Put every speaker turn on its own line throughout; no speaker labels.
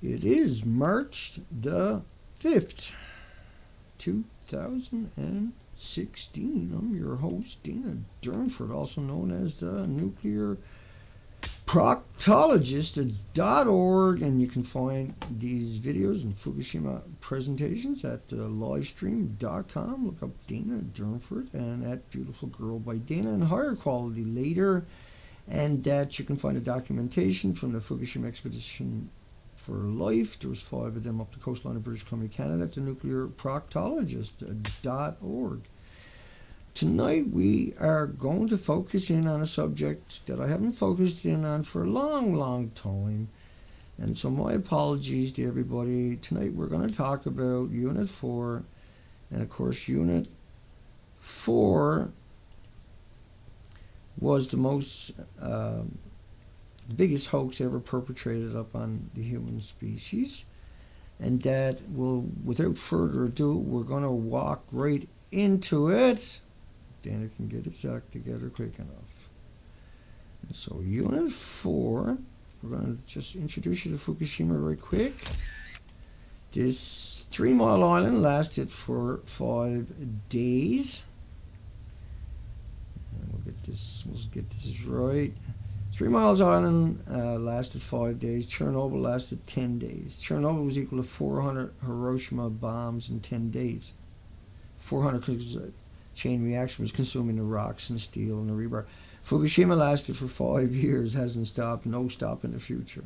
It is March the 5th, 2016. I'm your host, Dana Durnford, also known as the Nuclear Proctologist.org, and you can find these videos and Fukushima presentations at livestream.com. Look up Dana Durnford and at Beautiful Girl by Dana and higher quality later, and that you can find the documentation from the Fukushima expedition for life. There was 5 of them up the coastline of British Columbia, Canada at the Nuclear Proctologist.org. Tonight we are going to focus in on a subject that I haven't focused in on for a long time. And so my apologies to everybody. Tonight we're going to talk about Unit 4. And of course Unit 4 was the most, the biggest hoax ever perpetrated up on the human species. And that will, without further ado, we're going to walk right into it. Dana can get his act together quick enough. And so Unit 4, we're going to just introduce you to Fukushima right quick. This 3-mile island lasted for 5 days. And we'll get this right. 3 Miles Island lasted 5 days. Chernobyl lasted 10 days. Chernobyl was equal to 400 Hiroshima bombs in 10 days. 400 because chain reaction was consuming the rocks and the steel and the rebar. Fukushima lasted for 5 years, hasn't stopped, no stop in the future.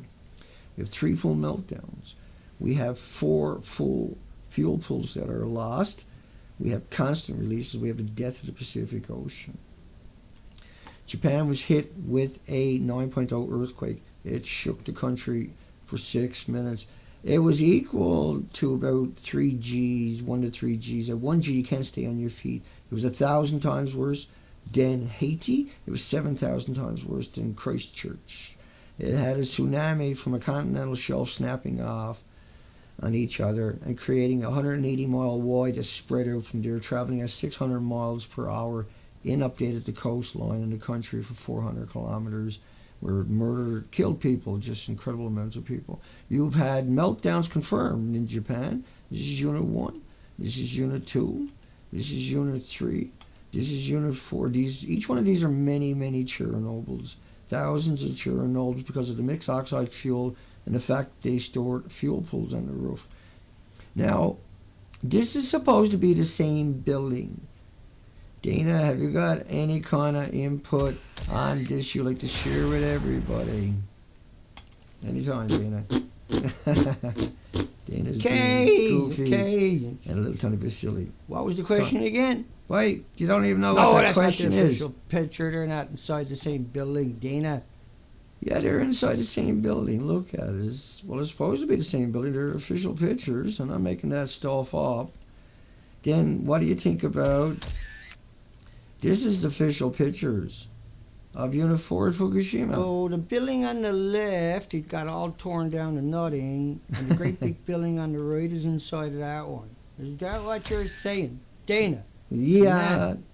We have 3 full meltdowns. We have 4 full fuel pools that are lost. We have constant releases. We have the death of the Pacific Ocean. Japan was hit with a 9.0 earthquake. It shook the country for 6 minutes. It was equal to about 3 Gs, 1 to 3 Gs. At 1 G, you can't stay on your feet. It was 1,000 times worse than Haiti. It was 7,000 times worse than Christchurch. It had a tsunami from a continental shelf snapping off on each other and creating a 180-mile void that spread out from there, traveling at 600 miles per hour, inundated the coastline in the country for 400 kilometers. Where murdered, killed people, just incredible amounts of people. You've had meltdowns confirmed in Japan. This is Unit 1. This is Unit 2. This is Unit 3. This is Unit 4. Each one of these are many Chernobyls. Thousands of Chernobyls because of the mixed oxide fuel and the fact they stored fuel pools on the roof. Now, this is supposed to be the same building. Dana, have you got any kind of input on this you'd like to share with everybody? Anytime, Dana. Dana's being goofy and a little tiny bit silly.
What was the question again?
Wait, you don't even know what that question
not the
is.
official picture. They're not inside the same building, Dana.
Yeah, they're inside the same building. Look at it. It's supposed to be the same building. They're official pictures. I'm not making that stuff up. Then what do you think about... This is the official pictures of Unit 4 at Fukushima.
Oh, the building on the left, it got all torn down to nothing, and the great big building on the right is inside of that one. Is that what you're saying, Dana?
Yeah.
Man,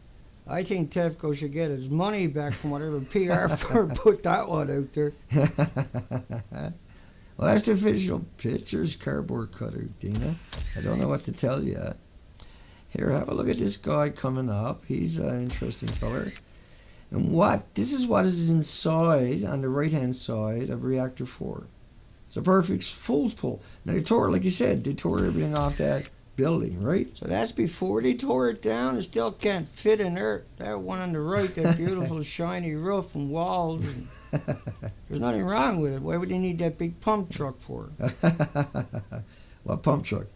I think TEPCO should get his money back from whatever PR firm put that one out there.
Well, that's the official pictures, cardboard cutout, Dana. I don't know what to tell you. Here, have a look at this guy coming up. He's an interesting feller. And this is what is inside, on the right-hand side of Reactor 4. It's a perfect full pull. Now, they tore, like you said, they tore everything off that building, right?
So that's before they tore it down. It still can't fit in there. That one on the right, that beautiful shiny roof and walls. There's nothing wrong with it. Why would they need that big pump truck for?
What pump truck?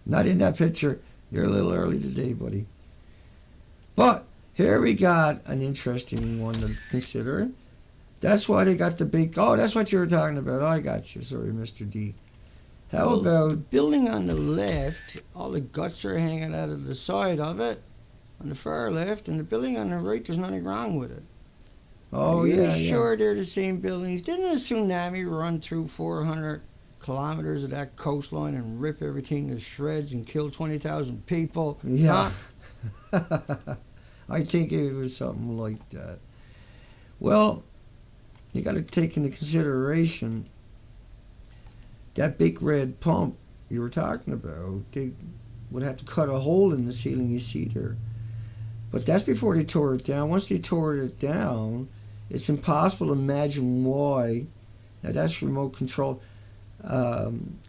Not in that picture. You're a little early today, buddy. But here we got an interesting one to consider. That's why they got the big... Oh, that's what you were talking about. I got you. Sorry, Mr. D. How about...
The building on the left, all the guts are hanging out of the side of it, on the far left, and the building on the right, there's nothing wrong with it.
Oh,
Are you
yeah,
sure they're the same buildings? Didn't a tsunami run through 400 kilometers of that coastline and rip everything to shreds and kill 20,000 people?
Yeah.
Huh?
I think it was something like that. Well, you got to take into consideration that big red pump you were talking about, they would have to cut a hole in the ceiling you see there. But that's before they tore it down. Once they tore it down, it's impossible to imagine why. Now that's remote control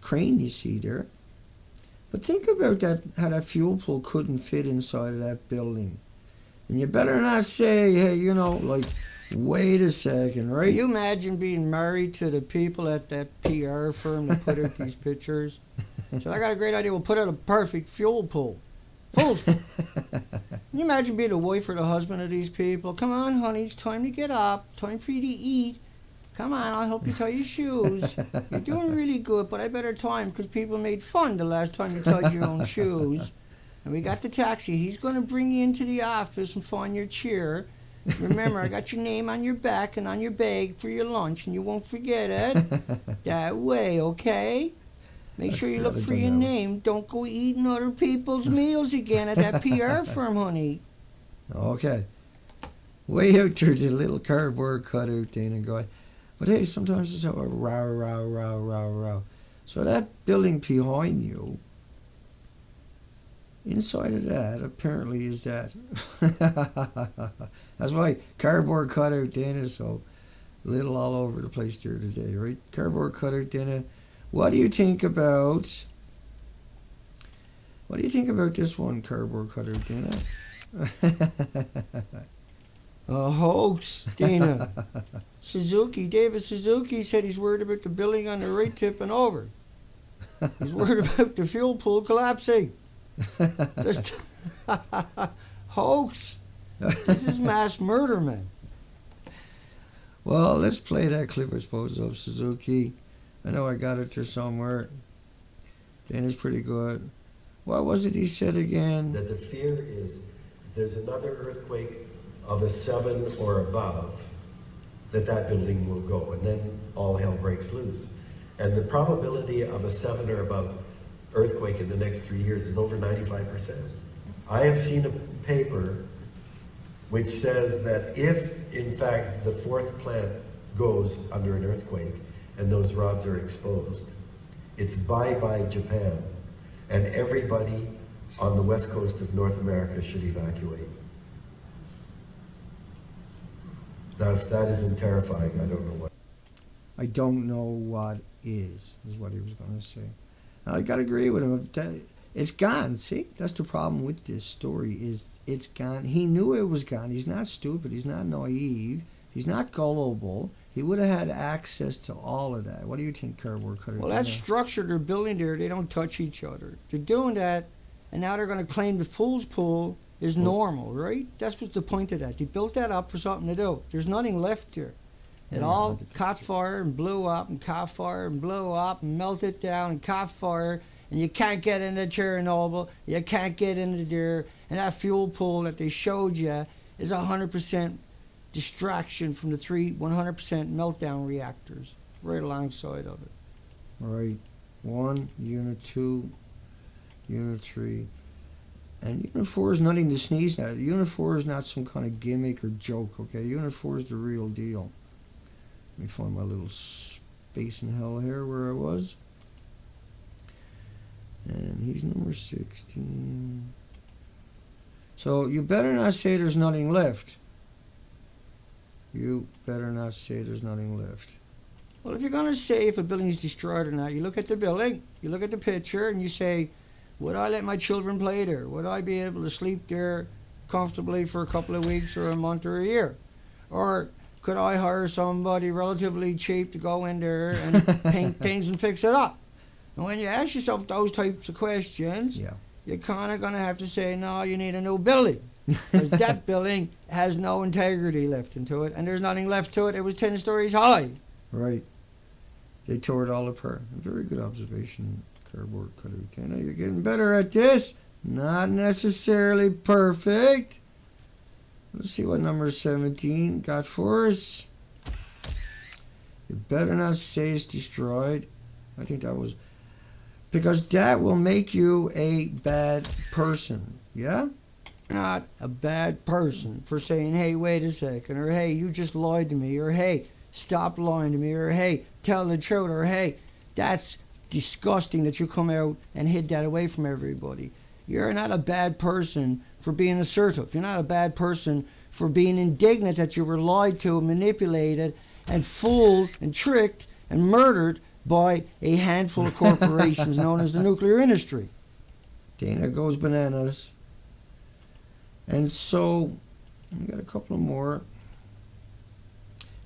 crane you see there. But think about that, how that fuel pool couldn't fit inside of that building. And you better not say, hey, you know, like, wait a second, right?
Can you imagine being married to the people at that PR firm that put out these pictures? So I got a great idea. We'll put out a perfect fuel pool. Can you imagine being the wife or the husband of these people? Come on, honey, it's time to get up. Time for you to eat. Come on, I'll help you tie your shoes. You're doing really good, but I better time because people made fun the last time you tied your own shoes. And we got the taxi. He's going to bring you into the office and find your chair. Remember, I got your name on your back and on your bag for your lunch, and you won't forget it. That way, okay? Make sure you look for your name. Don't go eating other people's meals again at that PR firm, honey.
Okay. Way out there, the little cardboard cutout thing and going. But hey, sometimes it's a row, row, row, row, row. So that building behind you, inside of that, apparently is that. That's why cardboard cutout dinner is so little all over the place there today, right? Cardboard cutout dinner. What do you think about this one, cardboard cutout dinner?
A hoax, Dana. David Suzuki said he's worried about the building on the right tipping over. He's worried about the fuel pool collapsing. Hoax. This is mass murder, man.
Well, let's play that clip, I suppose, of Suzuki. I know I got it there somewhere. Dana's pretty good. What was it he said again?
That the fear is if there's another earthquake of a 7 or above, that building will go, and then all hell breaks loose. And the probability of a 7 or above earthquake in the next 3 years is over 95%. I have seen a paper which says that if, in fact, the 4th plant goes under an earthquake and those rods are exposed, it's bye-bye Japan, and everybody on the west coast of North America should evacuate. Now, if that isn't terrifying, I don't know what.
I don't know what is what he was going to say. Now, I got to agree with him. It's gone. See, that's the problem with this story is it's gone. He knew it was gone. He's not stupid. He's not naive. He's not gullible. He would have had access to all of that. What do you think, cardboard cutter?
Well, that structure they're building there, they don't touch each other. They're doing that, and now they're going to claim the fool's pool is normal, right? That's what's the point of that. They built that up for something to do. There's nothing left there. It all caught fire and blew up and caught fire and blew up and melted down and caught fire, and you can't get into Chernobyl. You can't get into there. And that fuel pool that they showed you is 100% distraction from the 100% meltdown reactors right alongside of it.
Right. 1, Unit 2, Unit 3. And Unit 4 is nothing to sneeze at. Unit 4 is not some kind of gimmick or joke, okay? Unit 4 is the real deal. Let me find my little space in hell here where I was. And he's number 16. So you better not say there's nothing left. You better not say there's nothing left.
Well, if you're going to say if a building is destroyed or not, you look at the building, you look at the picture, and you say, would I let my children play there? Would I be able to sleep there comfortably for a couple of weeks or a month or a year? Or could I hire somebody relatively cheap to go in there and paint things and fix it up? And when you ask yourself those types of questions, you're kind of going to have to say, no, you need a new building. Because that building has no integrity left into it, and there's nothing left to it. It was 10 stories high.
Right. They tore it all apart. A very good observation, cardboard cutter. Now you're getting better at this. Not necessarily perfect. Let's see what number 17 got for us. You better not say it's destroyed. I think that was... Because that will make you a bad person. Yeah?
Not a bad person for saying, hey, wait a second, or hey, you just lied to me, or hey, stop lying to me, or hey, tell the truth, or hey, that's disgusting that you come out and hid that away from everybody. You're not a bad person for being assertive. You're not a bad person for being indignant that you were lied to, manipulated, and fooled, and tricked, and murdered by a handful of corporations known as the nuclear industry.
Dana goes bananas. And so, we got a couple of more.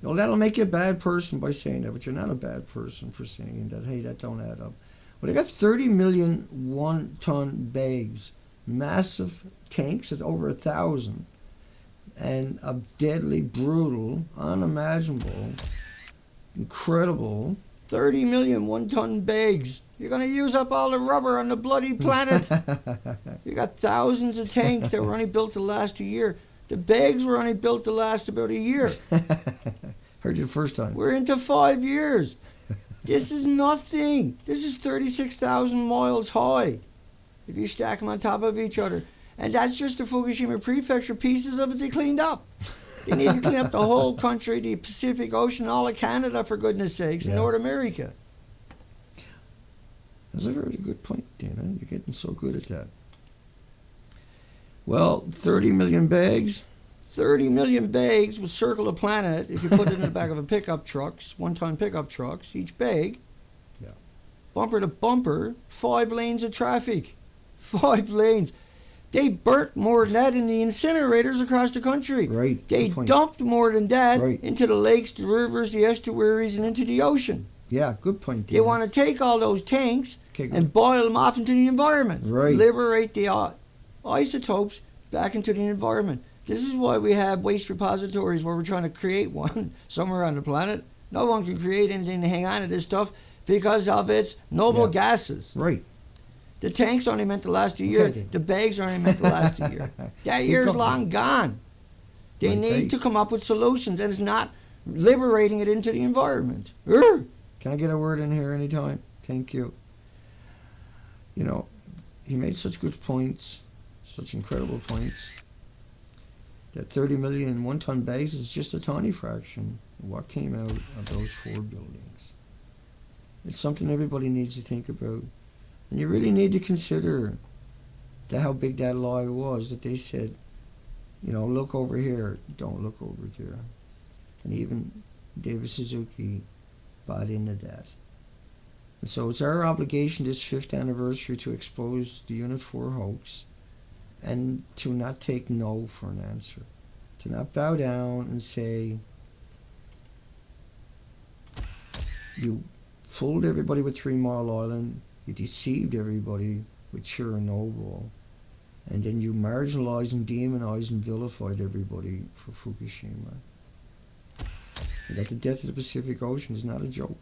You know, that'll make you a bad person by saying that, but you're not a bad person for saying that. Hey, that don't add up. Well, they got 30 million one-ton bags, massive tanks, it's over 1,000, and a deadly, brutal, unimaginable, incredible 30 million one-ton bags. You're going to use up all the rubber on the bloody planet. You got thousands of tanks that were only built to last a year. The bags were only built to last about a year. Heard you the first time.
We're into 5 years. This is nothing. This is 36,000 miles high if you stack them on top of each other. And that's just the Fukushima Prefecture. Pieces of it they cleaned up. They need to clean up the whole country, the Pacific Ocean, all of Canada, for goodness sakes, and North America.
That's a very good point, Dana. You're getting so good at that. Well, 30 million bags. 30 million bags will circle the planet if you put it in the back of a pickup trucks, one-ton pickup trucks, each bag. Yeah.
Bumper to bumper, 5 lanes of traffic. 5 lanes. They burnt more than that in the incinerators across the country.
Right.
They dumped more than that
Right.
into the lakes, the rivers, the estuaries, and into the ocean.
Yeah, good point, Dana.
They want to take all those tanks
Okay, good.
and boil them off into the environment.
Right.
Liberate the isotopes back into the environment. This is why we have waste repositories where we're trying to create one somewhere on the planet. No one can create anything to hang on to this stuff because of its noble gases.
Right.
The tank's only meant to last a year.
Okay.
The bags are only meant to last a year. That year's
going.
long gone. They
Right,
need
right.
to come up with solutions, and it's not liberating it into the environment.
Can I get a word in here anytime? Thank you. You know, he made such good points, such incredible points, that 30 million one-ton bags is just a tiny fraction of what came out of those 4 buildings. It's something everybody needs to think about. And you really need to consider how big that lie was, that they said, you know, look over here, don't look over there. And even David Suzuki bought into that. And so it's our obligation this 5th anniversary to expose the Unit 4 hoax and to not take no for an answer. To not bow down and say, you fooled everybody with 3 Mile Island, you deceived everybody with Chernobyl, and then you marginalized and demonized and vilified everybody for Fukushima. And that the death of the Pacific Ocean is not a joke.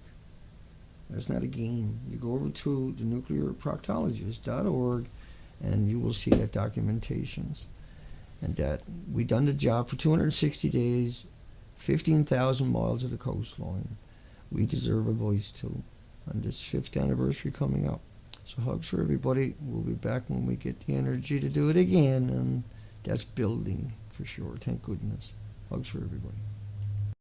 That's not a game. You go over to the nuclearproctologist.org and you will see that documentations. And that we done the job for 260 days, 15,000 miles of the coastline. We deserve a voice too. On this 5th anniversary coming up. So hugs for everybody. We'll be back when we get the energy to do it again. And that's building for sure. Thank goodness. Hugs for everybody.